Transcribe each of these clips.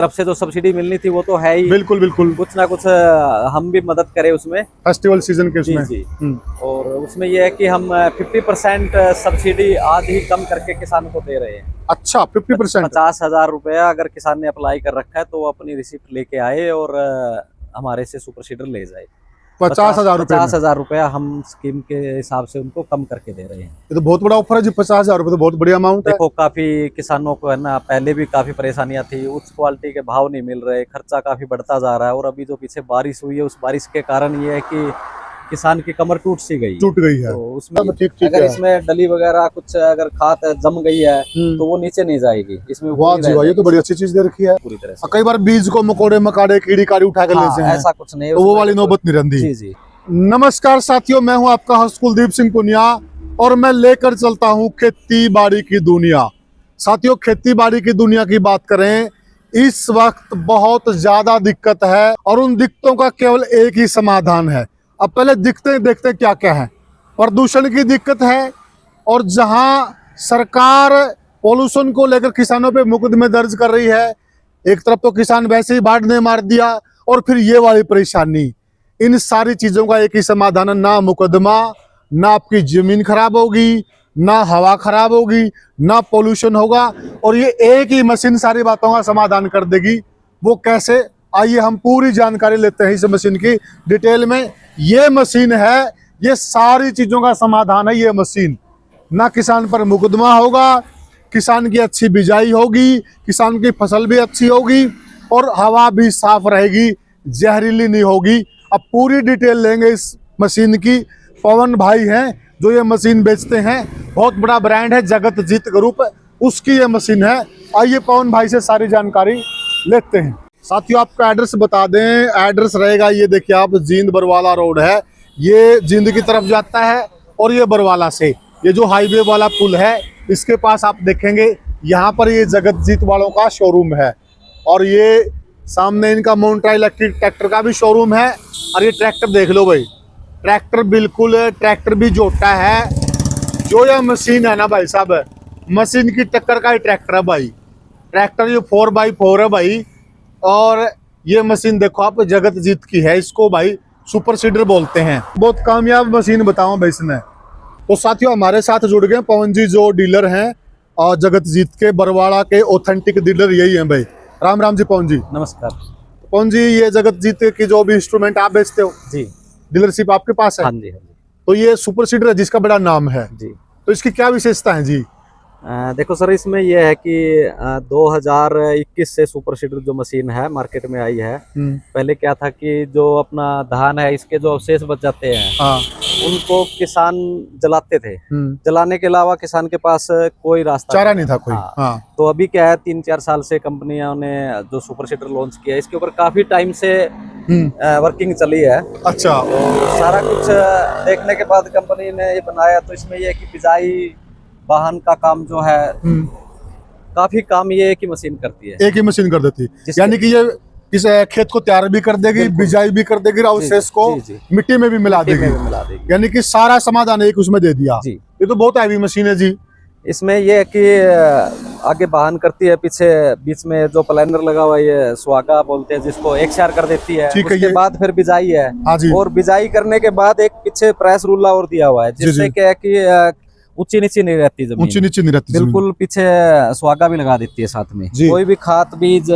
तरफ से जो सब्सिडी मिलनी थी वो तो है ही। बिल्कुल बिल्कुल। कुछ ना कुछ हम भी मदद करें उसमें, फेस्टिवल सीजन के उसमें। जी। और उसमें ये है कि हम 50% सब्सिडी आज ही कम करके किसानों को दे रहे हैं। अच्छा 50%। 50,000 रुपया अगर किसान ने अप्लाई कर रखा है तो वो अपनी रिसिप्ट लेके आए और हमारे से सुपर सीडर ले जाए। 50,000 रुपया हम स्कीम के हिसाब से उनको कम करके दे रहे हैं। ये तो बहुत बड़ा ऑफर है जी। 50,000 रुपये तो बहुत बड़ी अमाउंट है। देखो काफी किसानों को है ना, पहले भी काफी परेशानियां थी, उच्च क्वालिटी के भाव नहीं मिल रहे, खर्चा काफी बढ़ता जा रहा है। और अभी जो पीछे बारिश हुई है उस बारिश के कारण ये है कि किसान की कमर टूट गई है। तो उसमें ठीक अगर इसमें डली वगैरह कुछ अगर खाद जम गई है तो वो नीचे नहीं जाएगी, इसमें वाह जी वाह, ये तो बड़ी अच्छी चीज दे रखी है पूरी तरह से। कई बार बीज को मकोड़े मकाड़े कीड़ी काड़ी उठा के लेते हैं, ऐसा कुछ नहीं, तो वो वाली नौबत नहीं रहती। जी जी। नमस्कार साथियों, मैं हूं आपका होस्ट कुलदीप सिंह पुनिया और मैं लेकर चलता हूं खेती बाड़ी की दुनिया। साथियों, खेती बाड़ी की दुनिया की बात करें, इस वक्त बहुत ज्यादा दिक्कत है और उन दिक्कतों का केवल एक ही समाधान है। अब पहले दिक्कतें देखते क्या क्या है। प्रदूषण की दिक्कत है, और जहां सरकार पॉल्यूशन को लेकर किसानों पे मुकदमे दर्ज कर रही है, एक तरफ तो किसान वैसे ही बाढ़ ने मार दिया और फिर ये वाली परेशानी। इन सारी चीजों का एक ही समाधान है, ना मुकदमा, ना आपकी जमीन खराब होगी, ना हवा खराब होगी, ना पोल्यूशन होगा, और ये एक ही मशीन सारी बातों का समाधान कर देगी। वो कैसे, आइए हम पूरी जानकारी लेते हैं इस मशीन की डिटेल में। ये मशीन है, ये सारी चीजों का समाधान है। ये मशीन, ना किसान पर मुकदमा होगा, किसान की अच्छी बिजाई होगी, किसान की फसल भी अच्छी होगी और हवा भी साफ रहेगी, जहरीली नहीं होगी। अब पूरी डिटेल लेंगे इस मशीन की। पवन भाई हैं जो ये मशीन बेचते हैं, बहुत बड़ा ब्रांड है जगत जीत ग्रुप, उसकी ये मशीन है। आइए पवन भाई से सारी जानकारी लेते हैं। साथियों, आपका एड्रेस बता दें। एड्रेस रहेगा, ये देखिए आप, जींद बरवाला रोड है, ये जींद की तरफ जाता है। और ये बरवाला से ये जो हाईवे वाला पुल है, इसके पास आप देखेंगे यहाँ पर ये जगत जीत वालों का शोरूम है। और ये सामने इनका मोन्ट्रा इलेक्ट्रिक ट्रैक्टर का भी शोरूम है। और ये ट्रैक्टर देख लो भाई, ट्रैक्टर बिल्कुल, ट्रैक्टर भी जोटा है। जो यह मशीन है ना भाई साहब, मशीन की टक्कर का ही ट्रैक्टर है भाई। ट्रैक्टर ये 4x4 है भाई। और ये मशीन देखो आप, जगत जीत की है, इसको भाई सुपर सीडर बोलते हैं। बहुत कामयाब मशीन बताऊं भाई इसने। तो साथियों, हमारे साथ जुड़ गए पवन जी जो डीलर हैं और जगत जीत के बरवाड़ा के ऑथेंटिक डीलर यही हैं भाई। राम राम जी पवन जी। नमस्कार पवन जी, ये जगत जीत की जो भी इंस्ट्रूमेंट आप बेचते हो जी, डीलरशिप आपके पास है? हाँ जी, हाँ जी। तो ये सुपर सीडर है जिसका बड़ा नाम है जी। तो इसकी क्या विशेषता है जी? देखो सर, इसमें यह है कि 2021 से सुपर सीडर जो मशीन है मार्केट में आई है। पहले क्या था कि जो अपना धान है, इसके जो अवशेष बच जाते हैं, हाँ, उनको किसान जलाते थे। जलाने के अलावा किसान के पास कोई रास्ता चारा नहीं था कोई। हाँ। तो अभी क्या है, 3-4 साल से कंपनियों ने जो सुपर सीडर लॉन्च किया है, इसके ऊपर काफी टाइम से वर्किंग चली है। अच्छा। तो सारा कुछ देखने के बाद कंपनी ने ये बनाया। तो इसमें ये है कि बिजाई वाहन का काम जो है, काफी काम ये एक ही मशीन करती है, एक ही मशीन कर देती है। यानी कि ये इस खेत को तैयार भी कर देगी, बिजाई भी कर देगी, अवशेष को मिट्टी में भी मिला देगी। यानी कि सारा समाधान एक उसमें दे दिया। ये तो बहुत हैवी मशीन है जी। इसमें ये है कि आगे वाहन करती है, पीछे बीच में जो प्लानर लगा हुआ है, ये सुहागा बोलते हैं जिसको, एक शार कर देती है। उसके बाद फिर बिजाई है। और बिजाई करने के बाद एक पीछे प्रेस रूला और दिया हुआ है, जिससे क्या है कि ऊंची नीची नहीं रहती जमीन, ऊंची नीची नहीं रहती बिल्कुल। पीछे सुहागा भी लगा देती है साथ में। कोई भी खाद बीज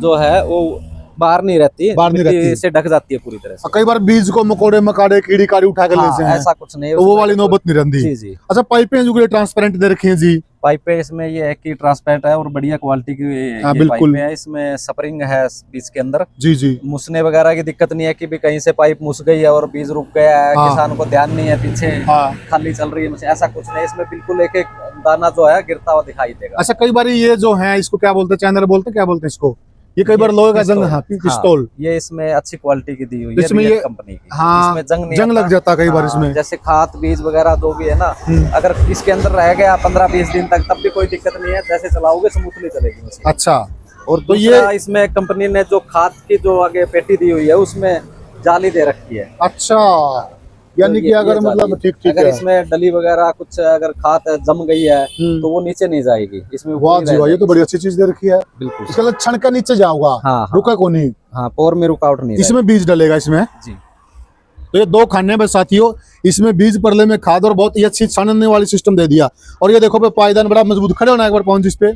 जो है वो बाहर नहीं रहती, मिट्टी से ढक जाती है पूरी तरह से। कई बार बीज को मकोड़े मकाड़े कीड़ी काड़ी उठा के लेते हैं, ऐसा कुछ नहीं, तो वो वाली नौबत नहीं रहती। जी जी। अच्छा, पाइपें जो ट्रांसपेरेंट दे रखी हैं जी? पाइपें इसमें ये है कि ट्रांसपेरेंट है और बढ़िया क्वालिटी की बिल्कुल है। इसमें स्प्रिंग है बीज के अंदर। जी जी। मुसने वगैरह की दिक्कत नहीं है कि भी कहीं से पाइप मुस गई है और बीज रुक गया है, किसान को ध्यान नहीं है, पीछे खाली चल रही है, ऐसा कुछ नहीं। इसमें बिल्कुल एक एक दाना जो है गिरता हुआ दिखाई देगा। अच्छा, कई बार ये जो है, इसको क्या बोलते हैं, चैनल बोलते हैं, क्या बोलते हैं इसको? ये कई बार लोहे का जंग, पिस्तौल, ये इसमें अच्छी क्वालिटी की दी हुई है, इसमें ये कंपनी की। हाँ, इसमें जंग लग जाता कई बार इसमें। जैसे खाद बीज वगैरह जो भी है ना, अगर इसके अंदर रह गया 15-20 दिन तक, तब भी कोई दिक्कत नहीं है, जैसे चलाओगे स्मूथली चलेगी मशीन। अच्छा। और तो ये इसमें कंपनी ने जो खाद की जो आगे पेटी दी हुई है, उसमें जाली दे रखी है। अच्छा। यानी कि अगर मतलब ठीक ठीक अगर है, इसमें डली वगैरह कुछ अगर खाद जम गई है तो वो नीचे नहीं जाएगी, इसमें वाह जी वाह, ये तो बड़ी अच्छी चीज दे रखी है। बिल्कुल इसके लिए छण के नीचे जाऊंगा, हाँ रुका को नहीं, हाँ, पोर में रुकावट नहीं इसमें बीज डलेगा इसमें जी। तो ये 2 खाने में साथियों, इसमें बीज परले में खाद और बहुत ही अच्छी छानने वाली सिस्टम दे दिया। और ये देखो पे पायदान बड़ा मजबूत, खड़े होना एक बार पहुंच इस पे,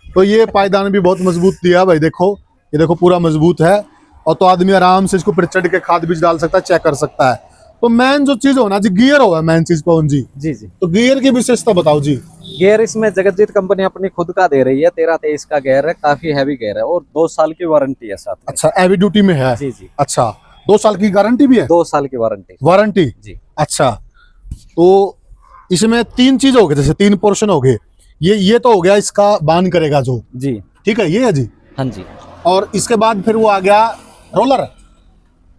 तो ये पायदान भी बहुत मजबूत दिया भाई, देखो ये देखो पूरा मजबूत है। और तो आदमी आराम से इसको पर चढ़ के खाद बीज डाल सकता है, चेक कर सकता है। तो मेन जो चीज होना जी, गियर होगा मेन चीज पवन जी। जी जी, तो गियर की विशेषता बताओ जी। गियर इसमें जगतजीत कंपनी अपनी खुद का दे रही है, 13-23 का गियर है, काफी हैवी गियर है और 2 साल की वारंटी है साथ में। अच्छा, हैवी ड्यूटी में है? जी जी, अच्छा, 2 साल की गारंटी भी है? 2 साल की वारंटी वारंटी जी। अच्छा, तो इसमें 3 चीज हो गए, जैसे 3 पोर्शन हो गए। ये तो हो गया इसका बान करेगा जो जी, ठीक है, ये है जी। हाँ जी। और इसके बाद फिर वो आ गया रोलर,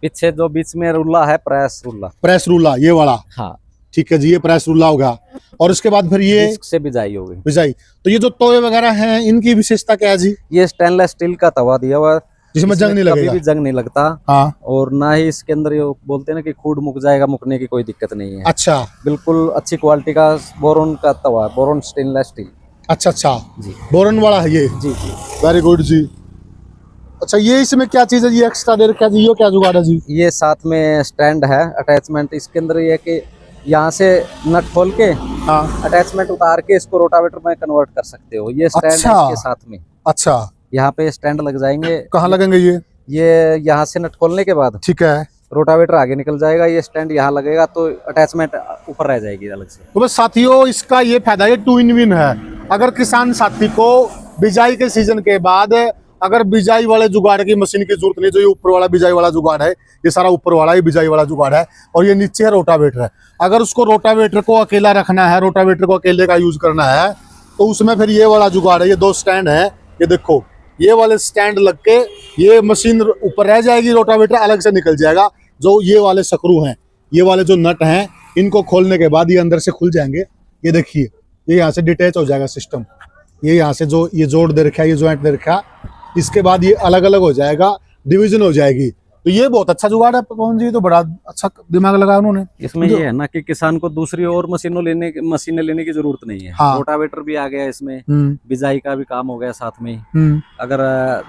पीछे जो बीच में रुला है प्रेस रुला, प्रेस रूला ये वाला, हाँ ठीक है जी, ये प्रेस रूला होगा। और इसके बाद फिर ये डिस्क से बिजाई होगी। बिजाई। तो ये जो तोए वगैरह हैं, इनकी विशेषता क्या है जी? ये स्टेनलेस स्टील का तवा दिया हुआ है, जिसमें जंग नहीं कभी लगेगा? भी जंग नहीं लगता। हाँ, और ना ही इसके अंदर ये बोलते हैं ना कि खूड मुक जाएगा, मुकने की कोई दिक्कत नहीं है। अच्छा बिल्कुल अच्छी क्वालिटी का बोरोन का तवा है, बोरोन स्टेनलेस स्टील अच्छा अच्छा, जी बोरन वाला है ये? जी जी। वेरी गुड जी। अच्छा, ये इसमें क्या चीज है जी, एक्स्ट्रा दे रखा है जी, ये क्या जुगाड़ है जी? ये साथ में स्टैंड है अटैचमेंट, इसके अंदर ये है कि यहाँ से नट खोल के हाँ, अटैचमेंट उतार के इसको रोटावेटर में कन्वर्ट कर सकते हो। ये स्टैंड अच्छा। है इसके साथ में, अच्छा, यहाँ पे स्टैंड लग जाएंगे। कहाँ लगेंगे ये यहाँ से नट खोलने के बाद ठीक है। रोटावेटर आगे निकल जाएगा, ये स्टैंड यहाँ लगेगा तो अटैचमेंट ऊपर रह जाएगी अलग से। तो बस साथियों, इसका ये फायदा, ये 2 in 1 है। अगर किसान साथी को बिजाई के सीजन के बाद अगर बिजाई वाले जुगाड़ की मशीन की जरूरत नहीं, जो ये ऊपर वाला बिजाई वाला जुगाड़ है, ये सारा ऊपर वाला ही बिजाई वाला जुगाड़ है, और ये नीचे है रोटावेटर है। अगर उसको रोटावेटर को अकेला रखना है, रोटावेटर को अकेले का यूज करना है, तो उसमें फिर ये वाला जुगाड़ है। ये 2 स्टैंड है, ये देखो, ये वाले स्टैंड लग के ये मशीन ऊपर रह जाएगी, रोटावेटर अलग से निकल जाएगा। जो ये वाले स्क्रू हैं, ये वाले जो नट हैं, इनको खोलने के बाद ये अंदर से खुल जाएंगे। ये देखिए, ये यहाँ से डिटैच हो जाएगा सिस्टम। ये यहाँ से जो ये जोड़ दे रखा है, ये जॉइंट दे रखा है, इसके बाद ये अलग अलग हो जाएगा, डिवीजन हो जाएगी। तो ये बहुत अच्छा जुगाड़ है पवन जी, तो बड़ा अच्छा दिमाग लगाया उन्होंने। इसमें ये है ना कि किसान को दूसरी और मशीनें लेने की जरूरत नहीं है। हाँ। रोटावेटर भी आ गया इसमें, बिजाई का भी काम हो गया साथ में। अगर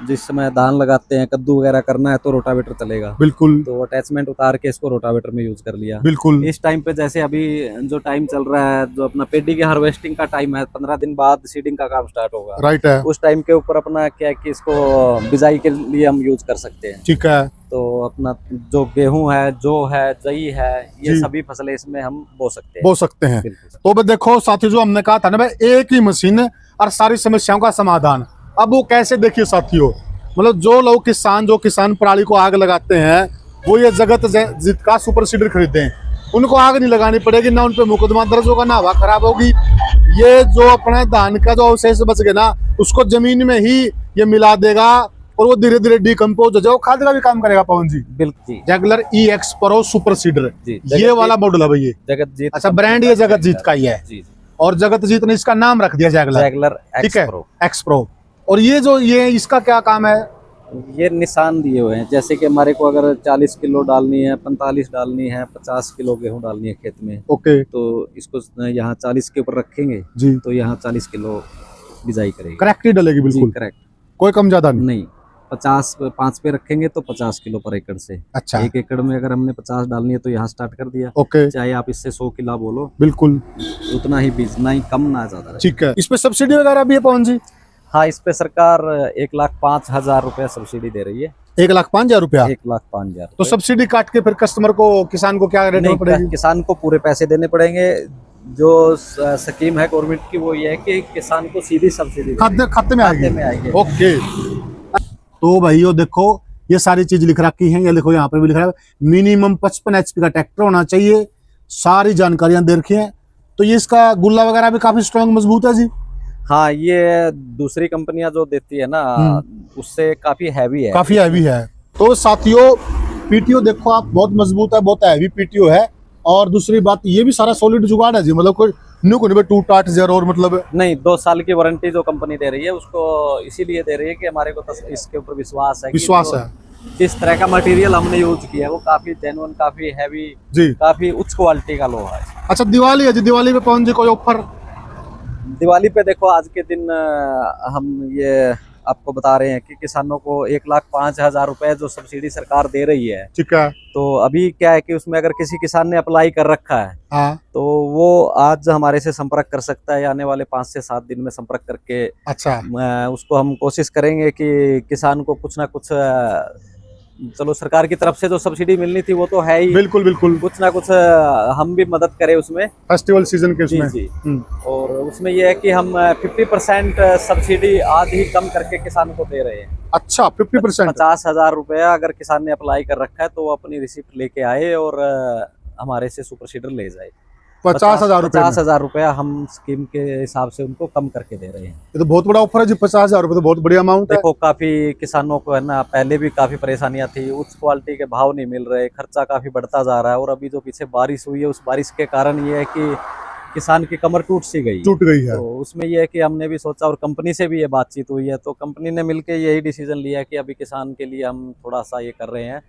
जिस समय धान लगाते हैं, कद्दू वगैरह करना है तो रोटावेटर चलेगा। बिल्कुल, तो अटैचमेंट उतार के इसको रोटावेटर में यूज कर लिया। बिल्कुल। इस टाइम पे जैसे अभी जो टाइम चल रहा है, जो अपना पेडी के हार्वेस्टिंग का टाइम है, 15 दिन बाद सीडिंग का काम स्टार्ट होगा। राइट है। उस टाइम के ऊपर अपना क्या है कि इसको बिजाई के लिए हम यूज कर सकते हैं। ठीक है। तो अपना जो गेहूं है, जो है, जई है, ये सभी फसलें इसमें हम बो सकते हैं। तो भाई देखो साथियों, जो हमने कहा था ना भाई, एक ही मशीन और सारी समस्याओं का समाधान। अब वो कैसे, देखिए साथियों, मतलब जो लोग जो किसान पराली को आग लगाते हैं, वो ये जगतजीत का सुपर सीडर खरीदते हैं। उनको आग नहीं लगानी पड़ेगी, ना उन पे मुकदमा दर्ज होगा, ना हवा खराब होगी। ये जो अपना धान का जो अवशेष बच गया ना, उसको जमीन में ही ये मिला देगा और वो धीरे धीरे डिकम्पोज हो जाए, वो खाद का भी काम करेगा पवन जी। बिल्कुल। Zegler EX pro super seeder, ये वाला मॉडल है भाई, ये जगतजीत। अच्छा, ब्रांड ये जगतजीत का ही है जी। और जगतजीत ने इसका नाम रख दिया जैगलर, ठीक है, X Pro। और ये इसका क्या काम है? ये निशान दिए हुए हैं, जैसे कि हमारे को अगर 40 किलो डालनी है, 45 डालनी है, 50 किलो गेहूं डालनी है खेत में, ओके, तो इसको यहाँ 40 के ऊपर रखेंगे जी, तो यहाँ 40 किलो बिजाई करेगी, करेक्ट ही डलेगी, बिल्कुल करेक्ट, कोई कम ज्यादा नहीं। 5 पे रखेंगे तो 50 किलो पर एकड़ से। अच्छा, 1 एकड़ में अगर हमने 50 डालनी है तो यहाँ स्टार्ट कर दिया, ओके, चाहे आप इससे 100 किलो बोलो, बिल्कुल उतना ही बीज, ना ही कम ना ज्यादा। ठीक है। इस पे सब्सिडी वगैरह भी है पवन जी? हाँ, इस पे सरकार 1,05,000 रुपया सब्सिडी दे रही है। 1,05,000 रुपया? 1,05,000। तो सब्सिडी काट के फिर कस्टमर को, किसान को क्या रेट में पड़ेगी? किसान को पूरे पैसे देने पड़ेंगे। जो स्कीम है गवर्नमेंट की, वो ये है कि किसान को सीधी सब्सिडी खाते में आएगी। ओके। तो भाइयों देखो, ये सारी चीज लिख रखी है, ये देखो यहाँ पे भी लिख रहा है मिनिमम 55 HP का ट्रैक्टर होना चाहिए। सारी जानकारियां दे रखी हैं। तो ये इसका गुल्ला वगैरह भी काफी स्ट्रॉन्ग मजबूत है जी? हाँ, ये दूसरी कंपनियां जो देती है ना, उससे काफी हैवी है। काफी हैवी है। तो साथियों, PTO देखो आप, बहुत मजबूत है, बहुत हैवी PTO है। और दूसरी बात, ये भी सारा सॉलिड जुगाड़ है जी, मतलब कोई टूट टाट जर और मतलब नहीं। 2 साल की वारंटी जो कंपनी दे रही है, उसको इसीलिए दे रही है कि हमारे को इसके ऊपर विश्वास है। जिस तरह का मटेरियल हमने यूज किया है वो काफी जेन्युइन, काफी हैवी जी। काफी उच्च क्वालिटी का लोहा है। अच्छा दिवाली है जी, दिवाली पे पवन जी कोई ऑफर? दिवाली पे देखो आज के दिन हम ये आपको बता रहे हैं कि किसानों को 1,05,000 रुपए जो सब्सिडी सरकार दे रही है, ठीक है। तो अभी क्या है कि उसमें अगर किसी किसान ने अप्लाई कर रखा है हाँ। तो वो आज हमारे से संपर्क कर सकता है, आने वाले 5 से 7 दिन में संपर्क करके। अच्छा। उसको हम कोशिश करेंगे कि किसान को कुछ ना कुछ, चलो सरकार की तरफ से जो सब्सिडी मिलनी थी वो तो है ही, बिल्कुल बिल्कुल, कुछ ना कुछ हम भी मदद करें उसमें, फेस्टिवल सीजन के उसमें। जी। और उसमें ये है कि हम 50% सब्सिडी आज ही कम करके किसान को दे रहे हैं। अच्छा 50%? 50,000 रुपया अगर किसान ने अप्लाई कर रखा है तो वो अपनी रिसिप्ट लेके आए और हमारे से सुपर सीडर ले जाए। 50,000 रुपए? 50,000 रुपया हम स्कीम के हिसाब से उनको कम करके दे रहे हैं। ये तो बहुत बड़ा ऑफर है जी, 50,000 रुपए तो बहुत बड़ी अमाउंट है। देखो काफी किसानों को है ना, पहले भी काफी परेशानियां थी, उच्च क्वालिटी के भाव नहीं मिल रहे, खर्चा काफी बढ़ता जा रहा है, और अभी जो पीछे बारिश हुई है उस बारिश के कारण ये है कि किसान की कमर टूट गई है। तो उसमें ये है कि हमने भी सोचा और कंपनी से भी ये बातचीत हुई है, तो कंपनी ने मिलकर यही डिसीजन लिया कि अभी किसान के लिए हम थोड़ा सा ये कर रहे हैं।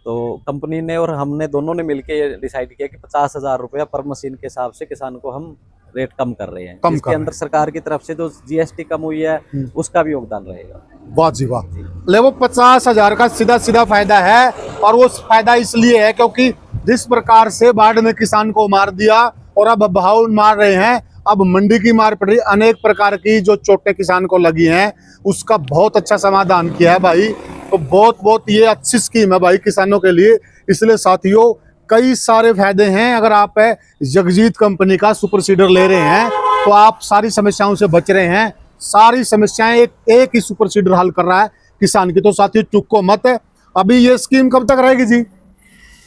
तो कंपनी ने और हमने दोनों ने मिलकर ये डिसाइड किया कि 50,000 रुपया पर मशीन के हिसाब से किसान को हम रेट कम कर रहे हैं, इसके अंदर सरकार की तरफ से जो जीएसटी कम हुई है उसका भी योगदान रहेगा। वाह जी वाह। ले वो 50,000 का सीधा सीधा फायदा है, और वो फायदा इसलिए है क्योंकि जिस प्रकार से बाढ़ ने किसान को मार दिया और अब भाव मार रहे हैं, अब मंडी की मार पड़ रही, अनेक प्रकार की जो चोटें किसान को लगी हैं उसका बहुत अच्छा समाधान किया है भाई। तो बहुत ये अच्छी स्कीम है भाई किसानों के लिए। इसलिए साथियों कई सारे फायदे हैं। अगर आप जगजीत कंपनी का सुपर सीडर ले रहे हैं तो आप सारी समस्याओं से बच रहे हैं। सारी समस्याएं एक ही सुपर सीडर हल कर रहा है किसान की। तो साथियों चुको मत। अभी ये स्कीम कब तक रहेगी जी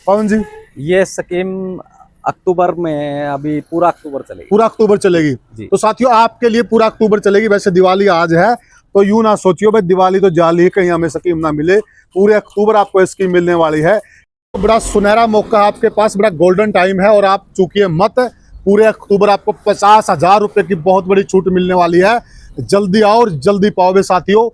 पवन जी? ये स्कीम अक्टूबर में, अभी पूरा अक्टूबर चलेगी। पूरा अक्टूबर चलेगी जी। तो साथियों आपके लिए पूरा अक्टूबर चलेगी। वैसे दिवाली आज है तो यूं ना सोचियो भाई दिवाली तो जाली, कहीं हमें स्कीम ना मिले, पूरे अक्टूबर आपको स्कीम मिलने वाली है। तो बड़ा सुनहरा मौका आपके पास, बड़ा गोल्डन टाइम है, और आप चूकिए मत। पूरे अक्टूबर आपको 50,000 रुपए की बहुत बड़ी छूट मिलने वाली है। जल्दी आओ और जल्दी पाओगे साथियों।